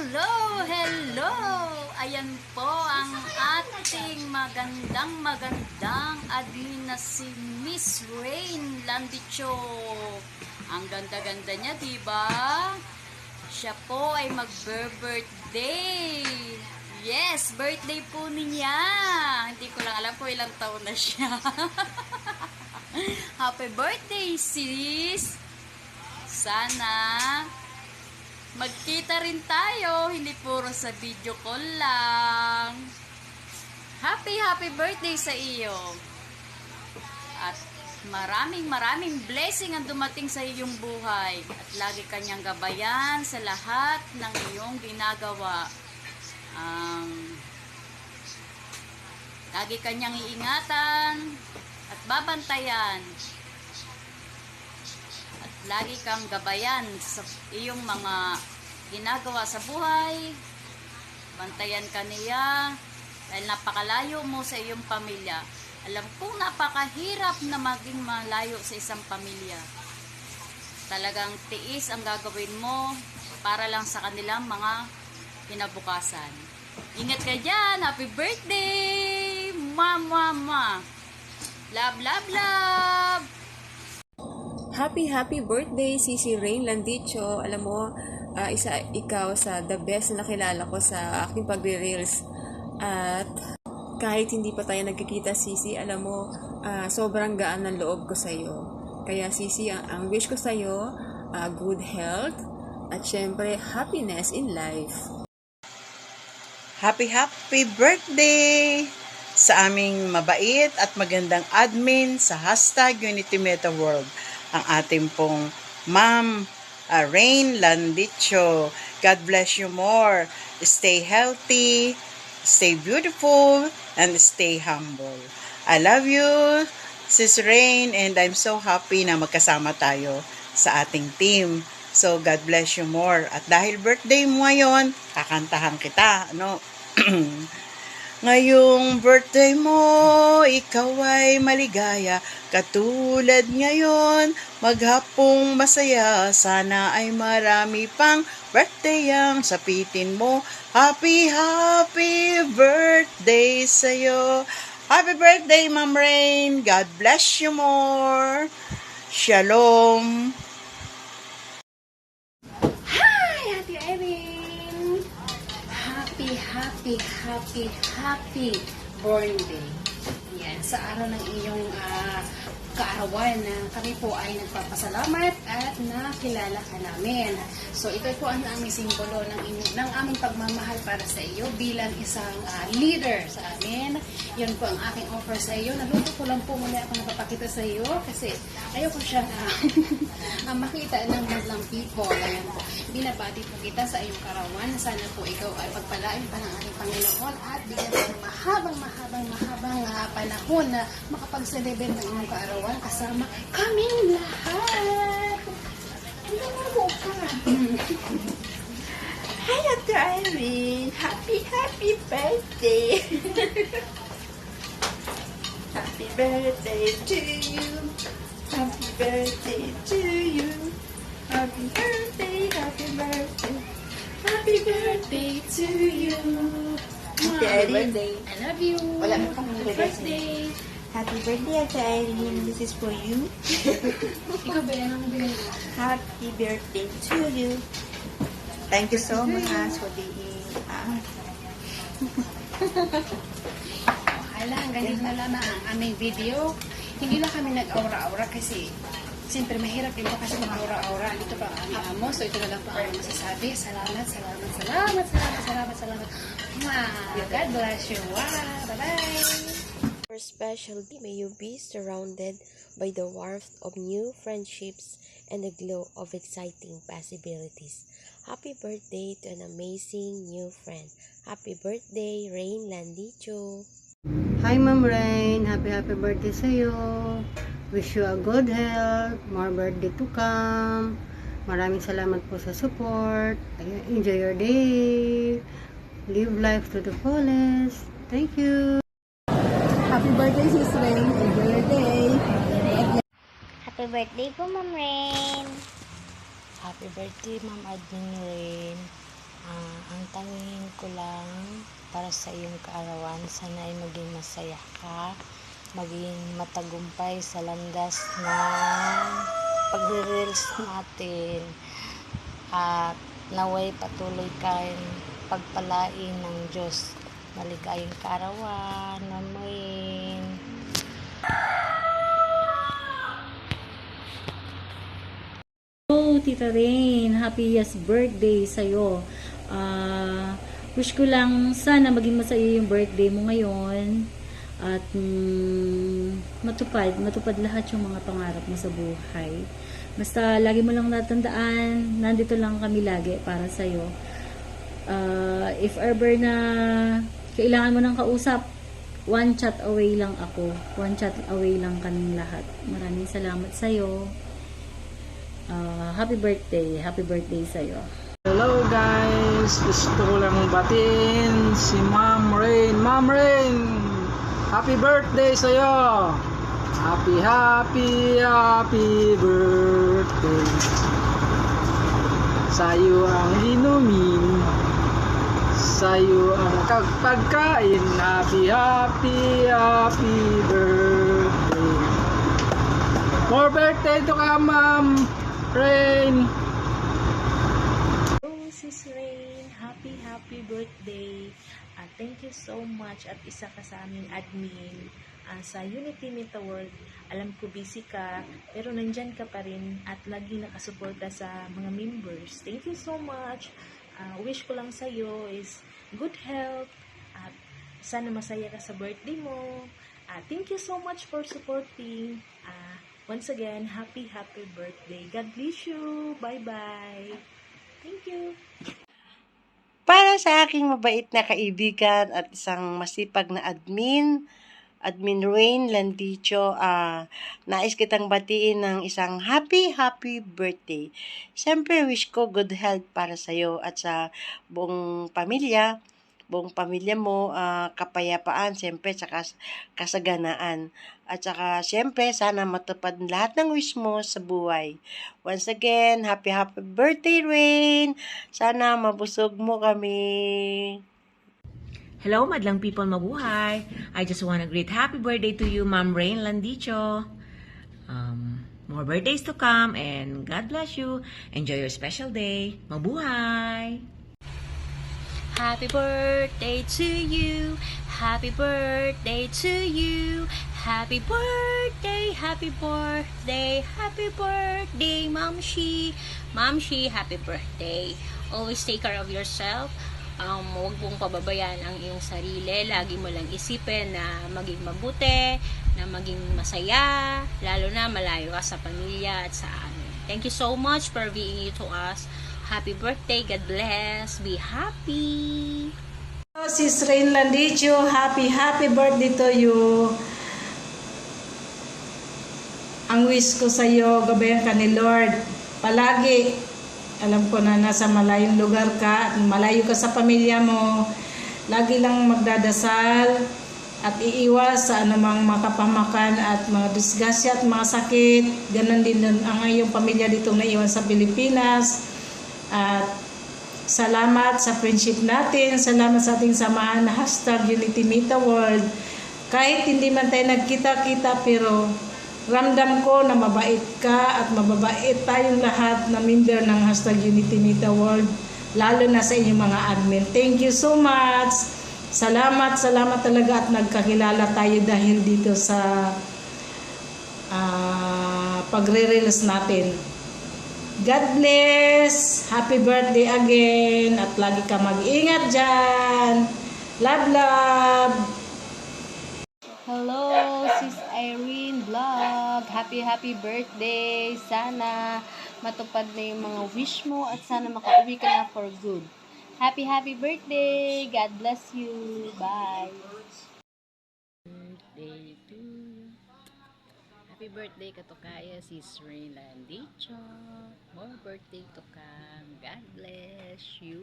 Hello! Hello! Ayan po ang ating magandang admin na si Miss Rain Landicho. Ang ganda-ganda niya, diba? Siya po ay mag-birthday. Yes, birthday po niya. Hindi ko lang alam po ilang taon na siya. Happy birthday, sis! Sana magkita rin tayo, hindi puro sa video call lang. Happy birthday sa iyo. At maraming blessing ang dumating sa iyong buhay. At lagi kanyang gabayan sa lahat ng iyong ginagawa. Lagi kanyang iingatan at babantayan. At lagi kang gabayan sa iyong mga ginagawa sa buhay. Bantayan ka niya dahil napakalayo mo sa iyong pamilya. Alam kong napakahirap na maging malayo sa isang pamilya. Talagang tiis ang gagawin mo para lang sa kanilang mga kinabukasan. Ingat ka dyan! Happy birthday! Mama! Love, love, love! Happy birthday, Sisi Rain Landicho. Alam mo, ikaw sa the best na nakilala ko sa aking pagre-reels. At kahit hindi pa tayo nagkikita, Sisi, alam mo, sobrang gaan ng loob ko sa iyo. Kaya Sisi, ang wish ko sa iyo, good health at syempre happiness in life. Happy birthday sa aming mabait at magandang admin sa #UnityMetaWorld, ang ating pong Ma'am Rain Landicho. God bless you more. Stay healthy, stay beautiful, and stay humble. I love you, Sis Rain, and I'm so happy na magkasama tayo sa ating team. So, God bless you more. At dahil birthday mo ngayon, kakantahan kita, ano? Ngayong birthday mo, ikaw ay maligaya. Katulad ngayon, maghapong masaya. Sana ay marami pang birthday ang sapitin mo. Happy birthday sa'yo. Happy birthday, Ma'am Rain. God bless you more. Shalom. Ate Irene! Happy born day. Yan, sa araw ng iyong kaarawan na kami po ay nagpapasalamat at nakilala ka namin. So ito po ang aming simbolo ng aming pagmamahal para sa iyo bilang isang leader sa amin. Yan po ang aking offer sa iyo. Naluto ko lang po muna ako napapakita sa iyo kasi ayoko siyang makita ng madlang people. Ayan po. Binabati po kita sa iyong karawan. Sana po ikaw ay pagpalain pa ng ating Panginoon at bigyan ng mahabang panahon na makapag-celebrate ng iyong kaarawan kasama kaming lahat. Hindi mo po ka. Hi, Ate Irene. Happy birthday. Happy birthday to you. Happy birthday to you. Happy birthday. Happy birthday to you. Happy birthday. I love you. Wala na pang Happy birthday. Happy birthday, Ate Irene. This is for you. Ikaw ba yan ang binigay? Happy birthday to you. Thank you so much for being Hala, ganito na lang ang aming video. Hindi lang kami nag-aura-aura kasi siyempre mahirap din po kasi mag-aura-aura. Dito pa ang aming amo. So ito na lang po ang aming masasabi. Salamat. Wow. God bless you. Wow. Bye-bye. For special day, may you be surrounded by the warmth of new friendships and the glow of exciting possibilities. Happy birthday to an amazing new friend. Happy birthday, Rain Landicho. Hi Ma'am Rain, happy birthday sa iyo. Wish you a good health, more birthday to come. Maraming salamat po sa support. Enjoy your day. Live life to the fullest. Thank you. Happy birthday, Sis Rain. Enjoy your day. Happy birthday po, Ma'am Rain. Happy birthday, Ma'am Admin Rain. Ang para sa iyong kaarawan. Sana ay maging masaya ka, maging matagumpay sa landas ng pagre-reels natin. At naway patuloy kang pagpalain ng Diyos. Maligayang kaarawan, Mamuin. Hello, Tita Rain. Happy birthday sa'yo. Wish ko lang sana maging masaya yung birthday mo ngayon. At matupad lahat yung mga pangarap mo sa buhay. Basta lagi mo lang natandaan, nandito lang kami lagi para sa'yo. If ever na kailangan mo ng kausap, one chat away lang ako. One chat away lang kaming lahat. Maraming salamat sa'yo. Happy birthday sa'yo. Hello guys, gusto ko lang batiin si Ma'am Rain. Ma'am Rain, happy birthday sa'yo. Happy birthday. Sa'yo ang inumin, sa'yo ang pagkain. Happy birthday. More birthday to come, Ma'am Rain. Hello, Sis Rain. Happy birthday. Thank you so much at isa ka sa aming admin sa Unity Meta World. Alam ko busy ka, pero nandyan ka pa rin at lagi nakasuporta sa mga members. Thank you so much. Wish ko lang sa'yo is good health at sana masaya ka sa birthday mo. Thank you so much for supporting. Once again, happy birthday. God bless you. Bye-bye. Thank you. Para sa aking mabait na kaibigan at isang masipag na Admin Rain Landicho, nais kitang batiin ng isang happy birthday. Siyempre, wish ko good health para sa'yo at sa buong pamilya mo, kapayapaan, siyempre, tsaka kasaganaan. At saka, siyempre, sana matupad lahat ng wish mo sa buhay. Once again, happy birthday, Rain! Sana mabusog mo kami. Hello, madlang people, mabuhay! I just want to greet happy birthday to you, Ma'am Rain Landicho. More birthdays to come and God bless you. Enjoy your special day. Mabuhay! Happy birthday to you. Happy birthday to you. Happy birthday, happy birthday, Mamshi. Mamshi, happy birthday. Always take care of yourself. Huwag mong pababayaan ang iyong sarili. Lagi mo lang isipin na maging mabuti, na maging masaya, lalo na malayo ka sa pamilya at sa amin. Thank you so much for being you to us. Happy birthday. God bless. Be happy. Sis Rain Landicho, happy birthday to you. Ang wish ko sa iyo, gabayan ka ni Lord. Palagi, alam ko na nasa malayong lugar ka, malayo ka sa pamilya mo. Lagi lang magdadasal at iiwas sa anumang makapamakan at mga disgrasya at mga sakit. Ganon din ang iyong pamilya dito naiwan sa Pilipinas. At salamat sa friendship natin, salamat sa ating samahan na #Unity Meta World. Kahit hindi man tayo nagkita-kita, pero ramdam ko na mabait ka at mababait tayong lahat na member ng #Unity Meta World, lalo na sa inyong mga admin. Thank you so much. Salamat talaga at nagkakilala tayo dahil dito sa pagre-reels natin. God bless! Happy birthday again! At lagi ka mag-ingat dyan! Love! Hello, Sis Irene Vlog. Happy birthday. Sana matupad na yung mga wish mo at sana makauwi ka na for good. Happy birthday. God bless you. Bye. Birthday to you. Happy birthday ka to kaya, Sis Rain Landicho. More birthday to come. God bless you.